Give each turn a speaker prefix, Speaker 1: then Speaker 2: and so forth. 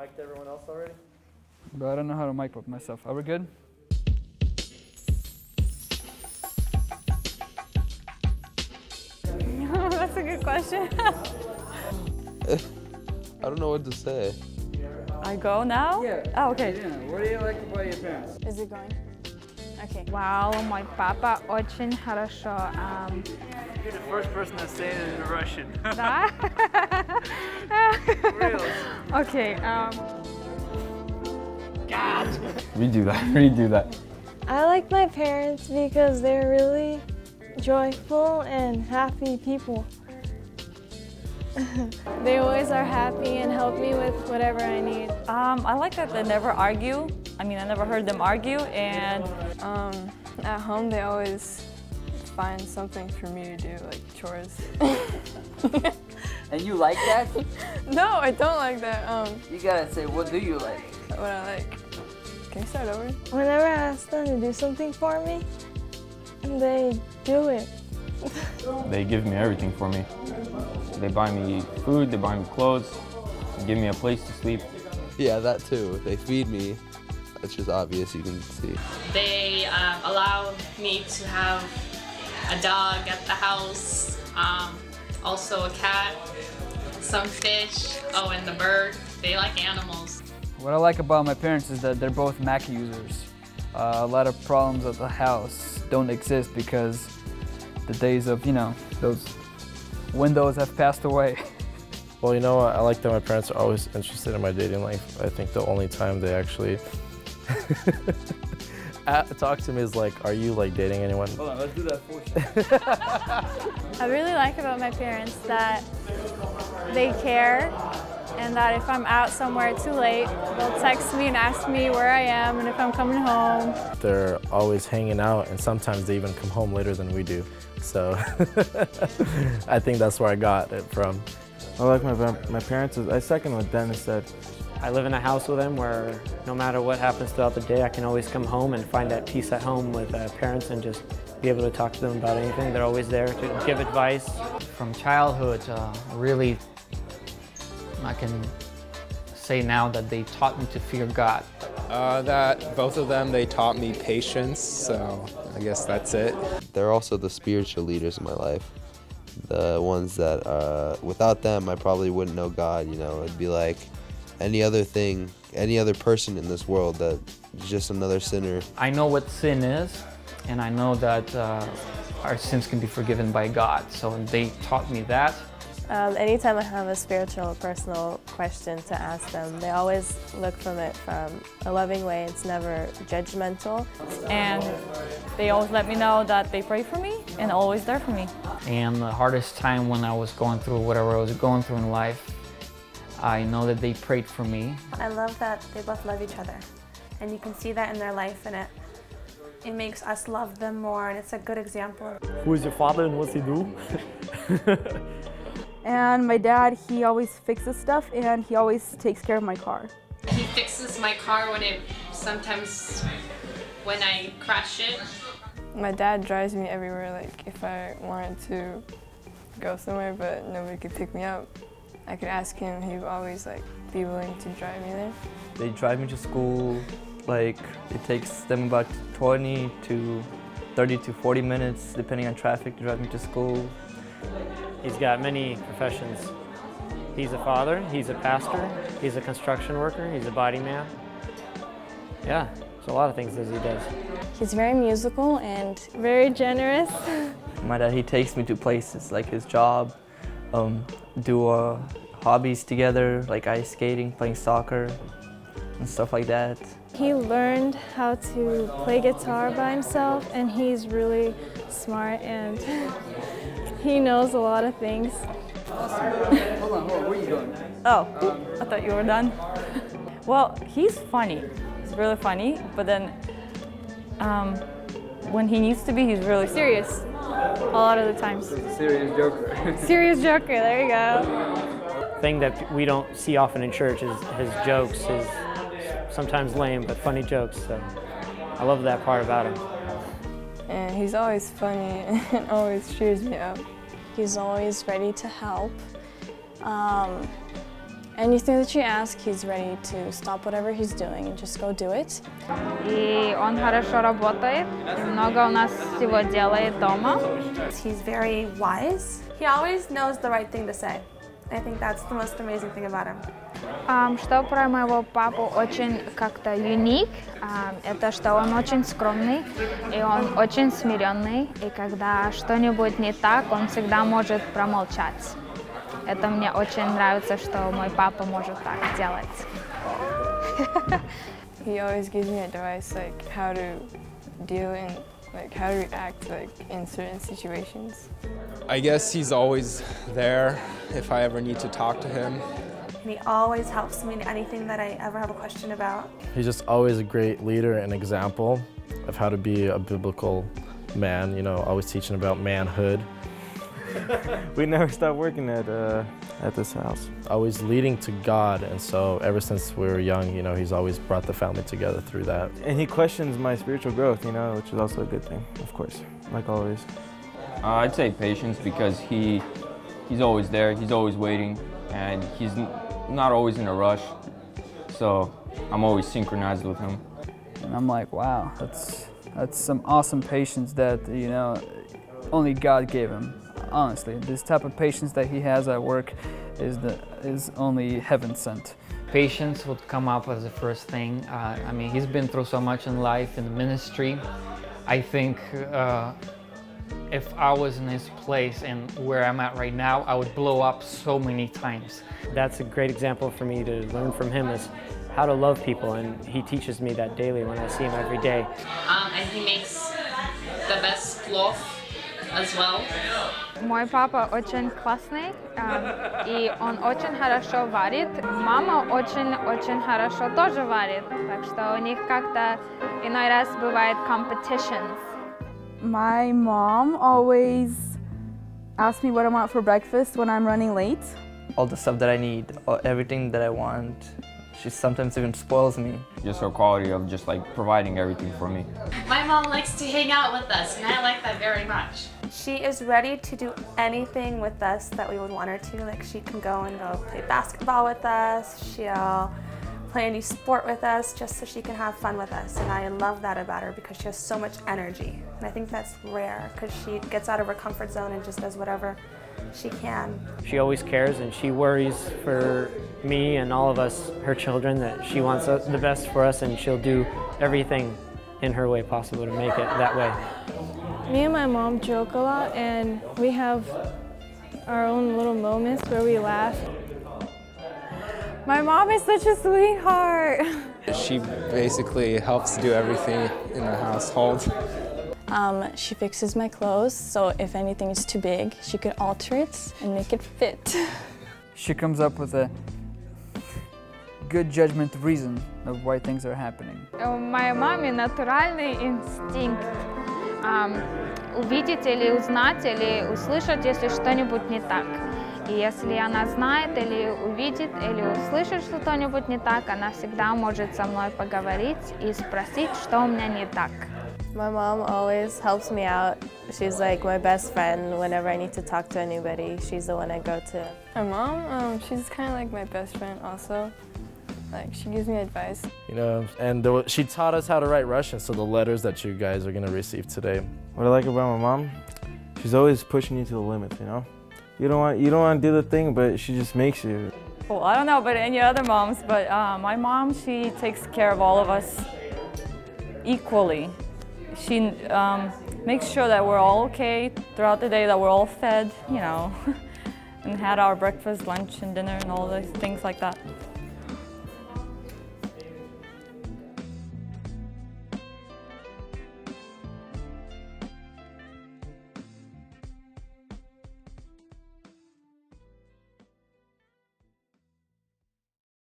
Speaker 1: mic'd everyone else already?
Speaker 2: But I don't know how to mic up myself. Are we good?
Speaker 3: That's a good question.
Speaker 4: I don't know what to say.
Speaker 3: I go now?
Speaker 2: Yeah.
Speaker 3: Oh, okay.
Speaker 2: Yeah. What do you like about your parents?
Speaker 3: Is it going? Okay.
Speaker 5: Wow, мой папа очень хорошо.
Speaker 1: You're the first person to say it in Russian.
Speaker 5: Да?
Speaker 1: Really?
Speaker 5: Okay.
Speaker 6: Redo that, redo that.
Speaker 7: I like my parents because they're really joyful and happy people. They always are happy and help me with whatever I need.
Speaker 3: I like that they never argue. I mean, I never heard them argue, and
Speaker 7: At home they always find something for me to do, like chores.
Speaker 8: And you like that?
Speaker 7: No, I don't like that.
Speaker 8: You gotta say, what do you like?
Speaker 7: What I like. Can you start over? Whenever I ask them to do something for me, they do it.
Speaker 6: They give me everything for me. They buy me food, they buy me clothes, they give me a place to sleep.
Speaker 4: Yeah, that too. They feed me. That's just obvious, you can see.
Speaker 9: They allow me to have a dog at the house, also a cat, some fish, oh, and the bird. They like animals.
Speaker 2: What I like about my parents is that they're both Mac users. A lot of problems at the house don't exist because the days of, you know, those Windows have passed away.
Speaker 10: Well, you know what? I like that my parents are always interested in my dating life. I think the only time they actually talk to me is like, are you like dating anyone?
Speaker 2: Hold on, let's do that for
Speaker 3: I really like about my parents that they care, and that if I'm out somewhere too late, they'll text me and ask me where I am and if I'm coming home.
Speaker 10: They're always hanging out, and sometimes they even come home later than we do. So I think that's where I got it from.
Speaker 11: I like my parents. I second what Dennis said.
Speaker 1: I live in a house with them where no matter what happens throughout the day, I can always come home and find that peace at home with parents and just be able to talk to them about anything. They're always there to give advice.
Speaker 8: From childhood, really, I can say now that they taught me to fear God.
Speaker 4: That both of them, they taught me patience, so I guess that's it. They're also the spiritual leaders in my life. The ones that, without them, I probably wouldn't know God, you know. It'd be like any other thing, any other person in this world that's just another sinner.
Speaker 8: I know what sin is, and I know that our sins can be forgiven by God. So they taught me that.
Speaker 7: Anytime I have a spiritual or personal question to ask them, they always look from it from a loving way. It's never judgmental.
Speaker 3: And they always let me know that they pray for me and always there for me.
Speaker 8: And the hardest time when I was going through whatever I was going through in life, I know that they prayed for me.
Speaker 12: I love that they both love each other, and you can see that in their life, and it makes us love them more, and it's a good example.
Speaker 1: Who is your father and what's he do?
Speaker 5: And my dad, he always fixes stuff and he always takes care of my car.
Speaker 9: He fixes my car sometimes when I crash it.
Speaker 7: My dad drives me everywhere, like if I wanted to go somewhere but nobody could pick me up, I could ask him. He would always be willing to drive me there.
Speaker 11: They drive me to school. Like it takes them about 20 to 30 to 40 minutes, depending on traffic, to drive me to school.
Speaker 1: He's got many professions. He's a father, he's a pastor, he's a construction worker, he's a body man. Yeah, there's a lot of things that he does.
Speaker 7: He's very musical and very generous.
Speaker 11: My dad, he takes me to places like his job, do hobbies together, like ice skating, playing soccer, and stuff like that.
Speaker 7: He learned how to play guitar by himself, and he's really smart and he knows a lot of things.
Speaker 2: Hold on, where are you going?
Speaker 3: Oh, I thought you were done. Well, he's funny. He's really funny, but then when he needs to be, he's really serious. A lot of the times.
Speaker 2: Serious joker.
Speaker 3: Serious joker, there you go.
Speaker 1: Thing that we don't see often in church is his jokes, his sometimes lame but funny jokes. So I love that part about him.
Speaker 7: And he's always funny and always cheers me up. He's always ready to help.
Speaker 13: Anything that you ask, he's ready to stop whatever he's doing and just go do it.
Speaker 14: И он хорошо работает, много у нас всего делает дома.
Speaker 12: He's very wise. He always knows the right thing to say. I think that's the most amazing thing about him.
Speaker 14: Что про моего папу очень как-то unique, это что он очень скромный, и он очень смиренный, и когда что-нибудь не так, он всегда может промолчать. Это мне очень нравится, что мой папа может так делать.
Speaker 7: He always gives me advice like how to deal in, like how to react like in certain situations.
Speaker 15: I guess he's always there if I ever need to talk to him.
Speaker 12: And he always helps me in anything that I ever have a question about.
Speaker 10: He's just always a great leader and example of how to be a biblical man, you know, always teaching about manhood.
Speaker 16: We never stopped working at this house.
Speaker 10: Always leading to God, and so ever since we were young, you know, he's always brought the family together through that.
Speaker 16: And he questions my spiritual growth, you know, which is also a good thing, of course, like always.
Speaker 6: I'd say patience, because he's always there, he's always waiting, and he's not always in a rush, so I'm always synchronized with him.
Speaker 2: And I'm like, wow, that's some awesome patience that, you know, only God gave him. Honestly, this type of patience that he has at work is only heaven sent.
Speaker 8: Patience would come up as the first thing. I mean, he's been through so much in life, in the ministry. I think if I was in his place and where I'm at right now, I would blow up so many times. That's a great example for me to learn from him, is how to love people, and he teaches me that daily when I see him every day.
Speaker 9: And he makes the best loaf as well.
Speaker 14: Мой папа очень классный, и он очень хорошо варит. Мама очень хорошо тоже варит, так что у них как-то иной раз бывает competitions.
Speaker 5: My mom always asks me what I want for breakfast when I'm running late.
Speaker 11: All the stuff that I need, everything that I want. She sometimes even spoils me.
Speaker 6: Just her quality of just like providing everything for me.
Speaker 9: My mom likes to hang out with us, and I like that very much.
Speaker 12: She is ready to do anything with us that we would want her to. Like, she can go play basketball with us. She'll play a new sport with us just so she can have fun with us. And I love that about her because she has so much energy. And I think that's rare because she gets out of her comfort zone and just does whatever she can.
Speaker 1: She always cares, and she worries for me and all of us, her children, that she wants the best for us, and she'll do everything in her way possible to make it that way.
Speaker 13: Me and my mom joke a lot, and we have our own little moments where we laugh.
Speaker 3: My mom is such a sweetheart.
Speaker 15: She basically helps do everything in the household.
Speaker 13: She fixes my clothes, so if anything is too big, she could alter it and make it fit.
Speaker 2: She comes up with a good judgment reason of why things are happening.
Speaker 14: У моей мамы натуральный инстинкт увидеть или узнать, или услышать, если что-нибудь не так. И если она знает, или увидит, или услышит что-нибудь не так, она всегда может со мной поговорить и спросить, что у меня не так.
Speaker 7: My mom always helps me out. She's like my best friend whenever I need to talk to anybody. She's the one I go to. My mom, she's kind of like my best friend also. Like, she gives me advice.
Speaker 10: You know, and she taught us how to write Russian, so the letters that you guys are going to receive today.
Speaker 16: What I like about my mom, she's always pushing you to the limits, you know? You don't want to do the thing, but she just makes you.
Speaker 17: Well, I don't know about any other moms, but my mom, she takes care of all of us equally. She makes sure that we're all okay throughout the day, that we're all fed, you know, and had our breakfast, lunch, and dinner, and all those things like that.